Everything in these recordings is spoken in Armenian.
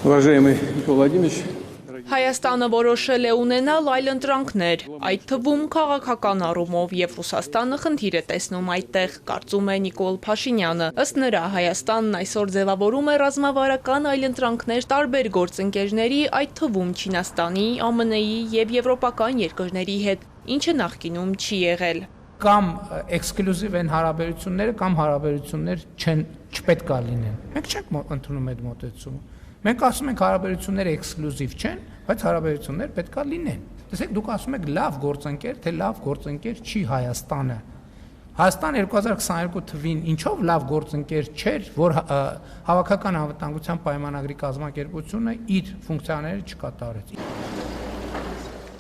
Уважаемый Николай Владимирович, Հայաստանը որոշել է ունենալ այլընտրանքներ, այդ թվում քաղաքական առումով եւ Ռուսաստանը խնդիր է տեսնում այդտեղ, կարծում է Նիկոլ Փաշինյանը։ Ըստ նրա, Հայաստանն այսօր ձևավորում է ռազմավարական այլընտրանքներ տարբեր գործընկերների, այդ թվում Չինաստանի, ԱՄՆ-ի եւ եվրոպական երկրների հետ, ինչը նախկինում չի եղել։ Կամ էքսկլյուզիվ են հարաբերությունները, կամ հարաբերություններ չպետք է լինեն։ Մենք չենք ընդունում այդ մոտեցումը։ Մենք ասում ենք հարաբերությունները էքսկլյուզիվ չեն, բայց հարաբերություններ պետք է լինեն։ Տեսեք, դուք ասում եք լավ գործընկեր, թե լավ գործընկեր չի Հայաստանը։ Հայաստան 2022 թվին ինչով լավ գործընկեր չէր, որ հավաքական անվտանգության պայմանագրի կազմակերպությունը իր ֆունկցիաները չկատարեց։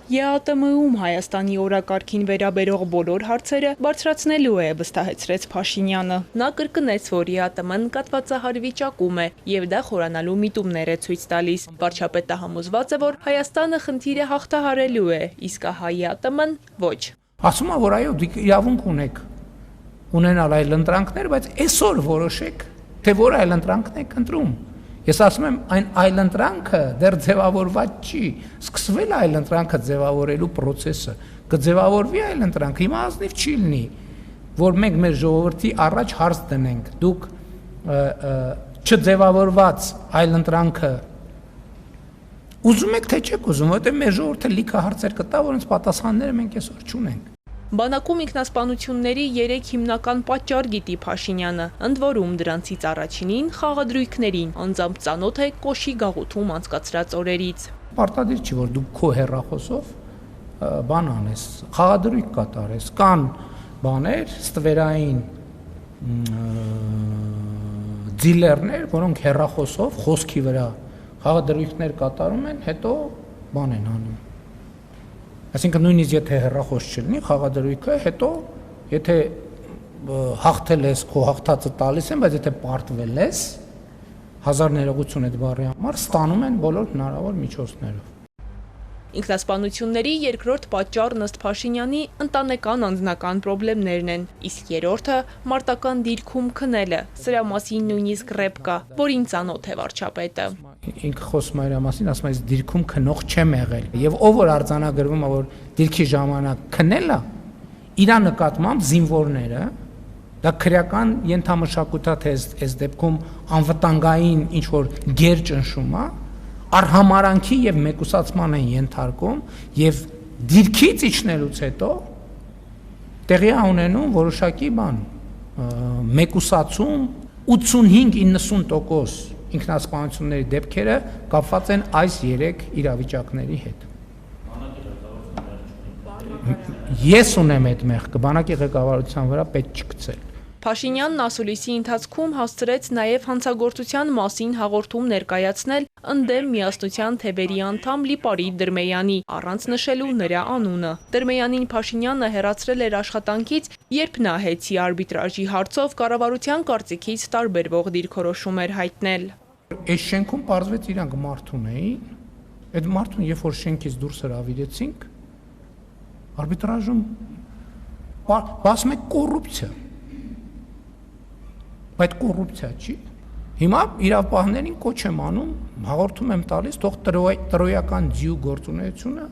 ԵԱՏՄ-ում Հայաստանի օրակարգին վերաբերող բոլոր հարցերը բարձրացնելու է, վստահեցրեց Փաշինյանը։ Նա կրկնեց, որ ԵԱՏՄ-ն կաթվածահար վիճակում է եւ դա խորանալու միտումներ է ցույց տալիս։ Վարչապետը համոզված է, որ Հայաստանը խնդիրը հաղթահարելու է, իսկ հա ԵԱՏՄ-ն ոչ։ Ասում է, որ այո, դուք իրավունք ունեք ունենալ այլ ընտրանքներ, բայց այսօր որոշեք, թե որ այլ ընտրանքն եք ընտրում։ Ես ասում եմ, այն այլընտրանքը դեռ ձևավորված չի, սկսվել է այլընտրանքը ձևավորելու process-ը, կձևավորվի այլընտրանքը, հիմա ազնիվ չի լինի, որ մենք մեր ժողովրդի առաջ հարց դնենք, դուք չձևավորված այլընտրանքը ուզում եք թե չեք ուզում, որտեղ մեր ժողովուրդը լիքը հարցեր կտա, որոնց պատասխանները մենք այսօր չունենք։ Բանակում ինքնասպանությունների 3 հիմնական պատճառ գիտի Փաշինյանը, ընդ որում դրանցից առաջինին խաղադրույքներին, անձամբ ծանոթ է Կոշի գաղութում անցկացրած օրերից։ Պարտադիր չի, որ դու քո հեռախոսով բան անես, խաղադրույք կատարես, կան բաներ, ստվերային դիլերներ, որոնք հեռախոսով խոսքի վրա խաղադրույքներ կատարում են, հետո բան են անում։ Այսինքն նույնիսկ եթե հեռախոս չլինի, խաղադրույքը հետո, եթե հաղթել ես, քո հաղթածը տալիս են, բայց եթե պարտվել ես, հազար ներողություն այդ բառի համար, ստանում են բոլոր հնարավոր միջոցներով։ Ինքնասպանությունների երկրորդ պատճառն ըստ Փաշինյանի ընտանեկան անձնական խնդիրներն են, իսկ երրորդը մարտական դիրքում քնելը, սրա մասին նույնիսկ ռեպ կա, որին ծանոթ է վարչապետը։ Ինքը խոսում է իր մասին, ասում է, ես դիրքում քնող չեմ եղել, եւ ով որ արձանագրվում է, որ դիրքի ժամանակ քնել է, իր նկատմամբ զինվորները, դա քրեական ենթամշակութ է, այս դեպքում անվտանգային ինչ որ գեր ճնշում է, արհամարանքի եւ մեկուսացման են ենթարկում եւ դիրքից իջնելուց հետո տեղի է ունենում որոշակի բան մեկուսացում 85-90% ինքնասպանությունների դեպքերը կապված են այս 3 իրավիճակների հետ։ Ես ունեմ այդ մեղքը, բանակի ղեկավարության վրա պետք չգցել։ Փաշինյանն ասուլիսի ընթացքում հասցրեց նաև հանցագործության մասին հաղորդում ներկայացնել ընդդեմ միասնության թևերի անդամ Լիպարիտ Դրմեյանի, առանց նշելու նրա անունը։ Դրմեյանին Փաշինյանը հեռացրել էր աշխատանքից, երբ նա հեծի արբիտրաժի հարցով կառավարության կարծիքից տարբերվող դիրքորոշում էր հայտնել։ Այս շենքում պարզվեց իրանք մարդ ունեին, այդ մարդուն երբ որ շենքից դուրս հրավիրեցինք, արբիտրաժում ասում եք կոռուպցիա։ Բայց կոռուպցիա չի։ Հիմա իրավապահներին կոչ եմ անում, հաղորդում եմ տալիս, թող տրոյական ձյու գործունեությունը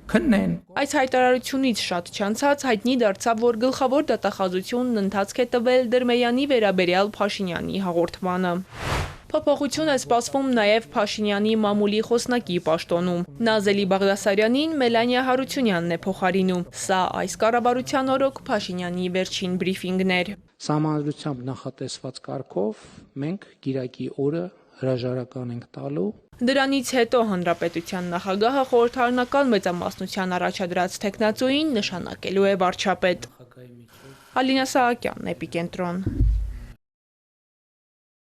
քննեն։ Այս հայտարարությունից շատ չանցած հայտնի դարձավ, որ գլխավոր դատախազությունն ընթացք է տվել Դրմեյանի վերաբերյալ Փաշինյանի հաղորդմանը։ Փոփոխություն է սպասվում նաև Փաշինյանի մամուլի խոսնակի պաշտոնում։ Նազելի Բաղդասարյանին Մելանիա Հարությունյանն է փոխարինում։ Սա այս կառավարության օրոք Փաշինյանի վերջին բրիֆինգն էր։ Սահմանադրությամբ նախատեսված կարգով մենք գիրակի օրը հրաժարական ենք տալու։ Դրանից հետո հանրապետության նախագահը խորհրդարանական մեծամասնության առաջադրած թեկնածուին նշանակելու է վարչապետ։ Ալինա Սահակյան, Էպիկենտրոն։